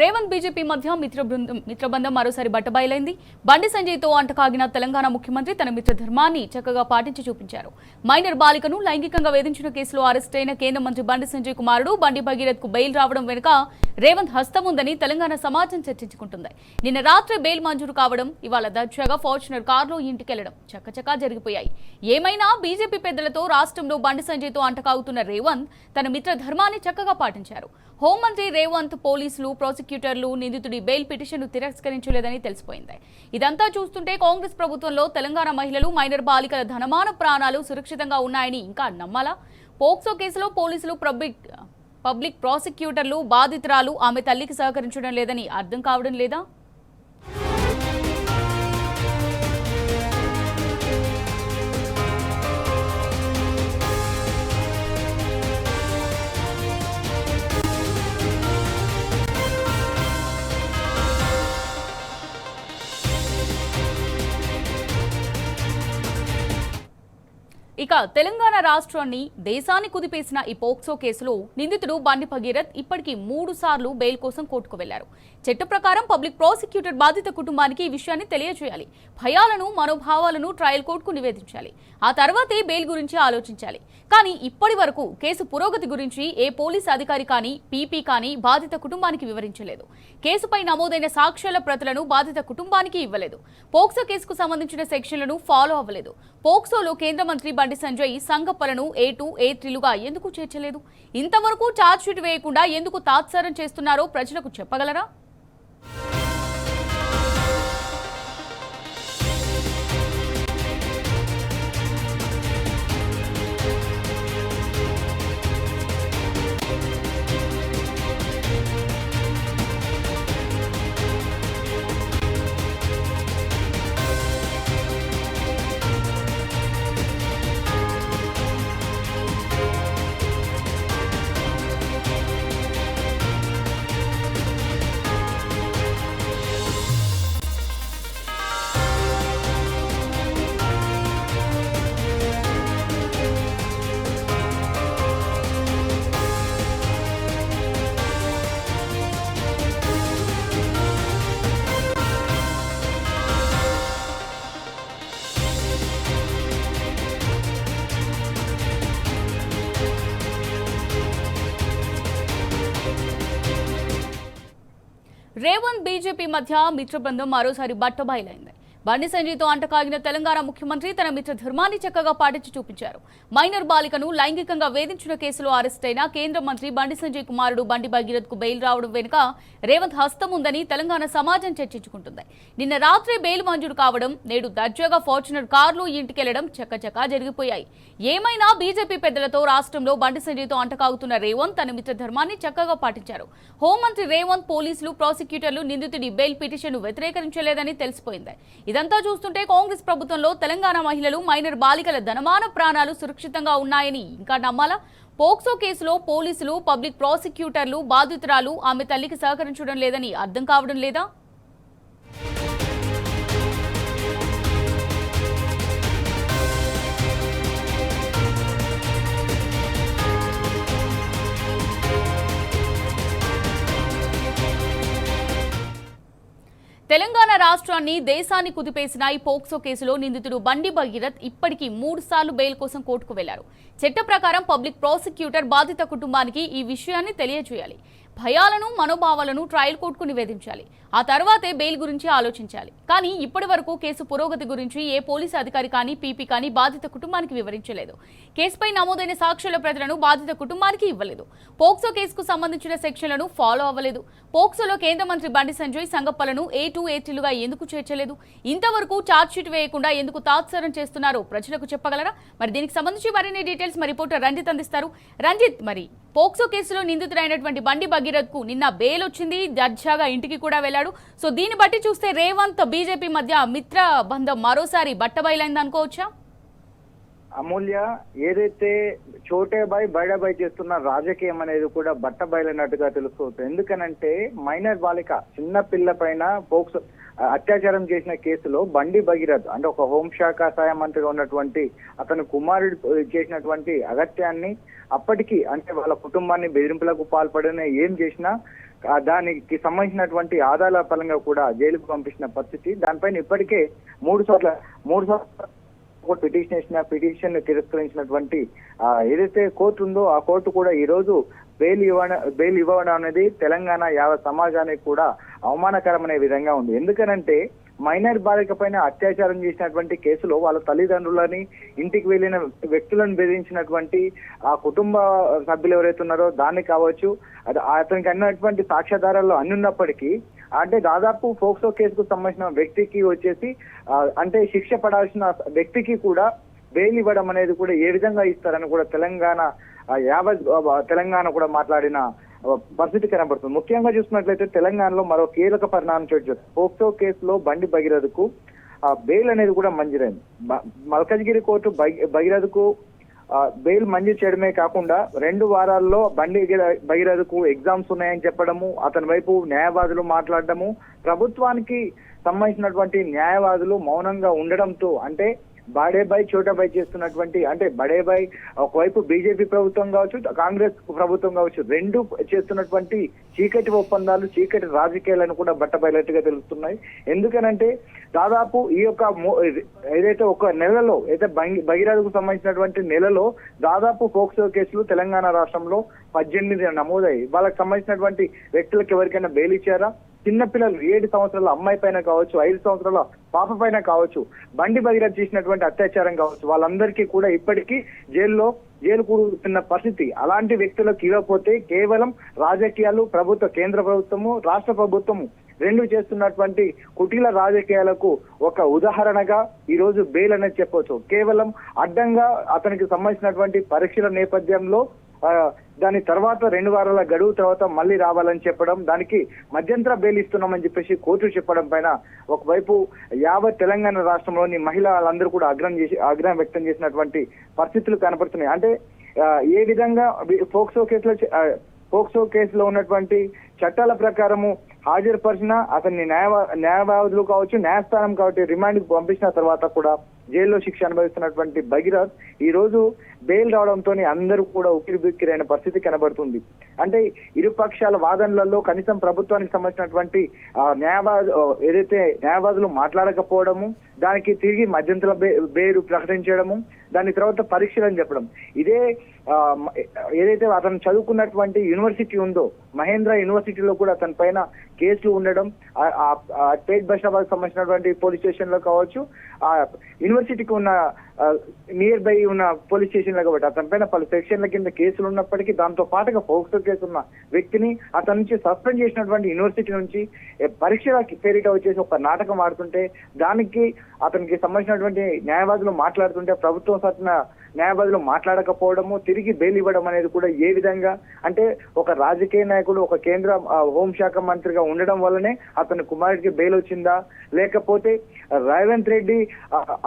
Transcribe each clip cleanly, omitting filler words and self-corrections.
Revanth BJP మధ్య మిత్రబంధం మరోసారి బట్టబయలైంది. బండి సంజయ్తో అంటకాగిన తెలంగాణ ముఖ్యమంత్రి తన మిత్రధర్మాన్ని చక్కగా పాటించి చూపించారు. మైనర్ బాలికను లైంగికంగా వేధించిన కేసులో అరెస్ట్ అయిన కేంద్ర మంత్రి బండి సంజయ్ కుమారుడు బండి భగీరథ్ కు బెయిల్ రావడం వెనుక రేవంత్ హస్తం ఉందని తెలంగాణ సమాజం చర్చించుకుంటుంది. నిన్న రాత్రి బెయిల్ మంజూరు కావడం, ఇవాళ దర్జాగా ఫార్చునర్ కారులో ఇంటికెళ్లడం చక్కచకా జరిగిపోయాయి. ఏమైనా బీజేపీ పెద్దలతో రాష్ట్రంలో బండి సంజయ్తో అంటకాగుతున్న రేవంత్ తన మిత్రధర్మాన్ని చక్కగా పాటించారు. హోంమంత్రి రేవంత్, పోలీసులు, ప్రాసిక్యూటర్లు నిందితుడి బెయిల్ పిటిషన్ను తిరస్కరించలేదని తెలిసిపోయింది. ఇదంతా చూస్తుంటే కాంగ్రెస్ ప్రభుత్వంలో తెలంగాణ మహిళలు, మైనర్ బాలికల ధనమాన ప్రాణాలు సురక్షితంగా ఉన్నాయని ఇంకా నమ్మాలా? పోక్సో కేసులో పోలీసులు, పబ్లిక్ ప్రాసిక్యూటర్లు, బాధితురాలు ఆమె తల్లికి సహకరించడం లేదని అర్థం కావడం లేదా? ఇక తెలంగాణ రాష్ట్రాన్ని దేశాన్ని కుదిపేసిన ఈ పోక్సో కేసులో నిందితుడు బండి భగీరథ్ ఇప్పటికీ 3 సార్లు బెయిల్ కోసం కోర్టుకు వెళ్లారు. చట్ట ప్రకారం పబ్లిక్ ప్రాసిక్యూటర్ బాధిత కుటుంబానికి ఈ విషయాన్ని తెలియజేయాలి. భయాలను, మనోభావాలను ట్రయల్ కోర్టుకు నివేదించాలి. ఆ తర్వాతే బెయిల్ గురించి ఆలోచించాలి. కానీ ఇప్పటి వరకు కేసు పురోగతి గురించి ఏ పోలీసు అధికారి కానీ, పీపీ కానీ బాధిత కుటుంబానికి వివరించలేదు. కేసుపై నమోదైన సాక్ష్యాల ప్రతులను బాధిత కుటుంబానికి ఇవ్వలేదు. పోక్సో కేసుకు సంబంధించిన సెక్షన్లను ఫాలో అవ్వలేదు. పోక్సోలో కేంద్ర మంత్రి బండి సంజయ్ సంగప్పలను A2, A3లుగా ఎందుకు చేర్చలేదు? ఇంతవరకు ఛార్జ్షీట్ వేయకుండా ఎందుకు తాత్సారం చేస్తున్నారో ప్రజలకు చెప్పగలరా? రేవంత్ బీజేపీ మధ్య మిత్రబంధం మరోసారి బట్టబయలైంది. బండి సంజయ్తో అంటకాగిన తెలంగాణ ముఖ్యమంత్రి తన మిత్రధర్మాన్ని చక్కగా పాటించి చూపించారు. మైనర్ బాలికను లైంగికంగా వేధించిన కేసులో అరెస్ట్ అయిన కేంద్ర మంత్రి బండి సంజయ్ కుమారుడు బండి భగీరథ్ కు బెయిల్ రావడం వెనుక రేవంత్ హస్తం ఉందని తెలంగాణ సమాజం చర్చించుకుంటుంది. నిన్న రాత్రి బెయిల్ మంజూరు కావడం, నేడు దర్జాగా ఫార్చునర్ కారులో ఇంటికెళ్లడం చక్కచకా జరిగిపోయాయి. ఏమైనా బీజేపీ పెద్దలతో రాష్ట్రంలో బండి సంజయ్తో అంటకాగుతున్న రేవంత్ తన మిత్రధర్మాన్ని చక్కగా పాటించారు. హోంమంత్రి రేవంత్, పోలీసులు, ప్రాసిక్యూటర్లు నిందితుడి బెయిల్ పిటిషన్ను వ్యతిరేకరించలేదని తెలిసిపోయింది. ఇదంతా చూస్తుంటే కాంగ్రెస్ ప్రభుత్వంలో తెలంగాణ మహిళలు, మైనర్ బాలికల ధనమాన ప్రాణాలు సురక్షితంగా ఉన్నాయని ఇంకా నమ్మాలా? పోక్సో కేసులో పోలీసులు, పబ్లిక్ ప్రాసిక్యూటర్లు, బాధితురాలు ఆమె తల్లికి సహకరించడం లేదని అర్థం కావడం లేదా? తెలంగాణ రాష్ట్రాన్ని దేశాన్ని కుదిపేసిన ఈ పోక్సో కేసులో నిందితుడు బండి భగీరథ్ ఇప్పటికీ 3 సార్లు బెయిల్ కోసం కోర్టుకు వెళ్లారు. చట్ట ప్రకారం పబ్లిక్ ప్రాసిక్యూటర్ బాధిత కుటుంబానికి ఈ విషయాన్ని తెలియజేయాలి. భయాలను, మనోభావాలను ట్రయల్ కోర్టుకు నివేదించాలి. ఆ తర్వాతే బెయిల్ గురించి ఆలోచించాలి. కానీ ఇప్పటి వరకు కేసు పురోగతి గురించి ఏ పోలీసు అధికారి కానీ, పీపీ కానీ బాధిత కుటుంబానికి వివరించలేదు. కేసుపై నమోదైన సాక్ష్యాల ప్రతులను బాధిత కుటుంబానికి ఇవ్వలేదు. పోక్సో కేసుకు సంబంధించిన సెక్షన్లను ఫాలో అవ్వలేదు. పోక్సోలో కేంద్ర మంత్రి బండి సంజయ్ సంగప్పలను A2, A3లుగా ఎందుకు చేర్చలేదు? ఇంతవరకు ఛార్జ్షీట్ వేయకుండా ఎందుకు తాత్సారం చేస్తున్నారో ప్రజలకు చెప్పగలరా? మరి దీనికి సంబంధించి మరిన్ని డీటెయిల్స్ మరి రిపోర్టర్ రంజిత్ అందిస్తారు. రంజిత్, మరి పోక్సో కేసులో నిందితుడైనటువంటి బండి భగీరథ్ కు నిన్న బెయిల్ వచ్చింది, దర్జాగా ఇంటికి కూడా వెళ్లాడు. సో దీన్ని బట్టి చూస్తే రేవంత్, బీజేపీ మధ్య మిత్ర బంధం మరోసారి బట్టబయలైంది అనుకోవచ్చా? అమూల్య, ఏదైతే చోటే బాయ్ బయడా బాయ్ చేస్తున్న రాజకీయం అనేది కూడా బట్టబయలైనట్టుగా తెలుస్తుంది. ఎందుకనంటే మైనర్ బాలిక చిన్న పిల్ల పైన పోక్సో అత్యాచారం చేసిన కేసులో బండి భగీరథ్ అంటే ఒక హోంశాఖ సహాయ మంత్రిగా ఉన్నటువంటి అతని కుమారుడు చేసినటువంటి అగత్యాన్ని అప్పటికి అంటే వాళ్ళ కుటుంబాన్ని బెదిరింపులకు పాల్పడిన ఏం చేసినా దానికి సంబంధించినటువంటి ఆధారాల పరంగా కూడా జైలుకు పంపించిన పరిస్థితి. దానిపైన ఇప్పటికే మూడు సార్లు పిటిషన్ తిరస్కరించినటువంటి ఏదైతే కోర్టు ఉందో ఆ కోర్టు కూడా ఈ రోజు బెయిల్ ఇవ్వడం అనేది తెలంగాణ యావత్ సమాజానికి కూడా అవమానకరమనే విధంగా ఉంది. ఎందుకనంటే మైనర్ బాలిక పైన అత్యాచారం చేసినటువంటి కేసులో వాళ్ళ తల్లిదండ్రులని, ఇంటికి వెళ్ళిన వ్యక్తులను బెదిరించినటువంటి ఆ కుటుంబ సభ్యులు ఎవరైతే ఉన్నారో దాన్ని కావచ్చు, అతనికి అన్నటువంటి సాక్ష్యాధారాలు అన్ని ఉన్నప్పటికీ అంటే దాదాపు పోక్సో కేసుకు సంబంధించిన వ్యక్తికి వచ్చేసి అంటే శిక్ష పడాల్సిన వ్యక్తికి కూడా బెయిల్ ఇవ్వడం అనేది కూడా ఏ విధంగా ఇస్తారని కూడా తెలంగాణ కూడా మాట్లాడిన పరిస్థితి కనబడుతుంది. ముఖ్యంగా చూసుకున్నట్లయితే తెలంగాణలో మరో కీలక పరిణామం చోటు పోక్సో కేసులో బండి భగీరథకు బెయిల్ అనేది కూడా మంజూరైంది. మల్కజ్గిరి కోర్టు భగీరథకు బెయిల్ మంజూరు చేయడమే కాకుండా 2 వారాల్లో బండి భగీరథకు ఎగ్జామ్స్ ఉన్నాయని చెప్పడము, అతని వైపు న్యాయవాదులు మాట్లాడడము, ప్రభుత్వానికి సంబంధించినటువంటి న్యాయవాదులు మౌనంగా ఉండడంతో అంటే బడేబాయ్ చోటాబాయ్ చేస్తున్నటువంటి అంటే బడేబాయ్ ఒకవైపు బీజేపీ ప్రభుత్వం కావచ్చు, కాంగ్రెస్ ప్రభుత్వం కావచ్చు, రెండు చేస్తున్నటువంటి చీకటి ఒప్పందాలు, చీకటి రాజకీయాలను కూడా బట్టబయలట్టుగా తెలుస్తున్నాయి. ఎందుకనంటే దాదాపు ఈ యొక్క ఏదైతే ఒక నెలలో అయితే భగీరథకు సంబంధించినటువంటి నెలలో దాదాపు పోక్సో కేసులు తెలంగాణ రాష్ట్రంలో 18 నమోదయ్యాయి. వాళ్ళకి సంబంధించినటువంటి వ్యక్తులకు ఎవరికైనా బెయిల్ ఇచ్చారా? చిన్నపిల్లలు 7 సంవత్సరాల అమ్మాయి పైన కావచ్చు, 5 సంవత్సరాల పాప పైన కావచ్చు, బండి భగీరథ చేసినటువంటి అత్యాచారం కావచ్చు, వాళ్ళందరికీ కూడా ఇప్పటికీ జైలు కూడుతున్న పరిస్థితి. అలాంటి వ్యక్తులకు ఇవ్వకపోతే కేవలం రాజకీయాలు, కేంద్ర ప్రభుత్వము, రాష్ట్ర ప్రభుత్వము రెండు చేస్తున్నటువంటి కుటీల రాజకీయాలకు ఒక ఉదాహరణగా ఈ రోజు బెయిల్ అనేది చెప్పవచ్చు. కేవలం అడ్డంగా అతనికి సంబంధించినటువంటి పరీక్షల నేపథ్యంలో దాని తర్వాత 2 వారాల గడువు తర్వాత మళ్ళీ రావాలని చెప్పడం, దానికి మధ్యంతర బెయిల్ ఇస్తున్నామని చెప్పేసి కోర్టు చెప్పడం పైన ఒకవైపు యావత్ తెలంగాణ రాష్ట్రంలోని మహిళలందరూ కూడా ఆగ్రహం వ్యక్తం చేసినటువంటి పరిస్థితులు కనపడుతున్నాయి. అంటే ఏ విధంగా పోక్సో కేసులో ఉన్నటువంటి చట్టాల ప్రకారము హాజరుపరిచిన అతన్ని న్యాయవాదులు కావచ్చు, న్యాయస్థానం కాబట్టి రిమాండ్కి పంపించిన తర్వాత కూడా జైల్లో శిక్ష అనుభవిస్తున్నటువంటి భగీరథ్ ఈ రోజు బెయిల్ రావడంతో అందరూ కూడా ఉక్కిరిబిక్కిరైన పరిస్థితి కనబడుతుంది. అంటే ఇరుపక్షాల వాదనలలో కనీసం ప్రభుత్వానికి సంబంధించినటువంటి ఏదైతే న్యాయవాదులు మాట్లాడకపోవడము, దానికి తిరిగి మధ్యంతర బెయిల్ ప్రకటించడము, దాని తర్వాత పరీక్షలు అని చెప్పడం, ఇదే ఏదైతే అతను చదువుకున్నటువంటి యూనివర్సిటీ ఉందో మహేంద్ర యూనివర్సిటీలో కూడా అతని పైన కేసులు ఉండడం, పేట్ బషాబాద్ సంబంధించినటువంటి పోలీస్ స్టేషన్ లో కావచ్చు, ఆ యూనివర్సిటీకి ఉన్న నియర్ బై ఉన్న పోలీస్ స్టేషన్ లో కాబట్టి అతని పైన పలు సెక్షన్ల కింద కేసులు ఉన్నప్పటికీ దాంతో పాటుగా పోక్సో కేసు ఉన్న వ్యక్తిని అతని నుంచి సస్పెండ్ చేసినటువంటి యూనివర్సిటీ నుంచి పరీక్షల పేరిట వచ్చేసి ఒక నాటకం ఆడుతుంటే, దానికి అతనికి సంబంధించినటువంటి న్యాయవాదులు మాట్లాడుతుంటే ప్రభుత్వం సత్న న్యాయవాదులు మాట్లాడకపోవడము, తిరిగి బెయిల్ ఇవ్వడం అనేది కూడా ఏ విధంగా అంటే ఒక రాజకీయ నాయకుడు, ఒక కేంద్ర హోంశాఖ మంత్రిగా ఉండడం వల్లనే అతని కుమారుడికి బెయిల్ వచ్చిందా, లేకపోతే రేవంత్ రెడ్డి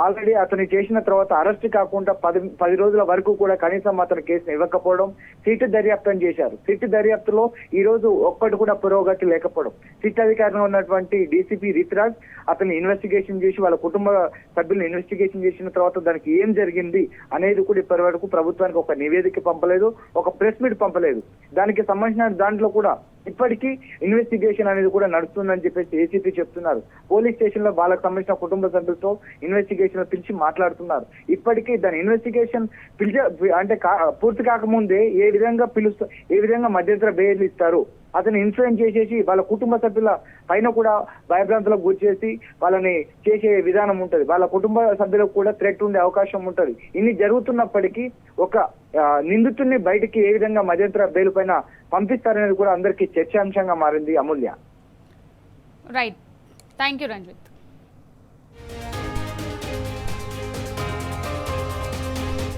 ఆల్రెడీ అతను చేసిన తర్వాత అరెస్ట్ కాకుండా 10 రోజుల వరకు కూడా కనీసం అతని కేసును ఇవ్వకపోవడం, సిట్ దర్యాప్తు చేశారు. సిట్ దర్యాప్తులో ఈ రోజు ఒక్కటి కూడా పురోగతి లేకపోవడం, సిట్ అధికారంలో ఉన్నటువంటి డీసీపీ రిత్రాజ్ అతన్ని ఇన్వెస్టిగేషన్ చేసి వాళ్ళ కుటుంబ సభ్యులను ఇన్వెస్టిగేషన్ చేసిన తర్వాత దానికి ఏం జరిగింది అనేది కూడా ఇప్పటి వరకు ప్రభుత్వానికి ఒక నివేదిక పంపలేదు, ఒక ప్రెస్ మీట్ పంపలేదు. దానికి సంబంధించిన దాంట్లో కూడా ఇప్పటికీ ఇన్వెస్టిగేషన్ అనేది కూడా నడుస్తుందని చెప్పేసి ఏసీపీ చెప్తున్నారు. పోలీస్ స్టేషన్ లో వాళ్ళకి సంబంధించిన కుటుంబ సభ్యులతో ఇన్వెస్టిగేషన్ పిలిచి మాట్లాడుతున్నారు. ఇప్పటికీ దాని ఇన్వెస్టిగేషన్ అంటే పూర్తి కాకముందే ఏ విధంగా మధ్యంతర బెయిల్ ఇస్తారు, అతను ఇన్ఫ్లుయెన్స్ చేసేసి వాళ్ళ కుటుంబ సభ్యుల పైన కూడా భయభ్రాంతులకు గురి చేసి వాళ్ళని చేసే విధానం ఉంటది. వాళ్ళ కుటుంబ సభ్యులకు కూడా థ్రెట్ ఉండే అవకాశం ఉంటది. ఇన్ని జరుగుతున్నప్పటికీ ఒక నిందితుడిని బయటికి ఏ విధంగా మధ్యంతర బెయిల్ పైన పంపిస్తారనేది కూడా అందరికీ చర్చాంశంగా మారింది. Amulya. Right, thank you Ranjith.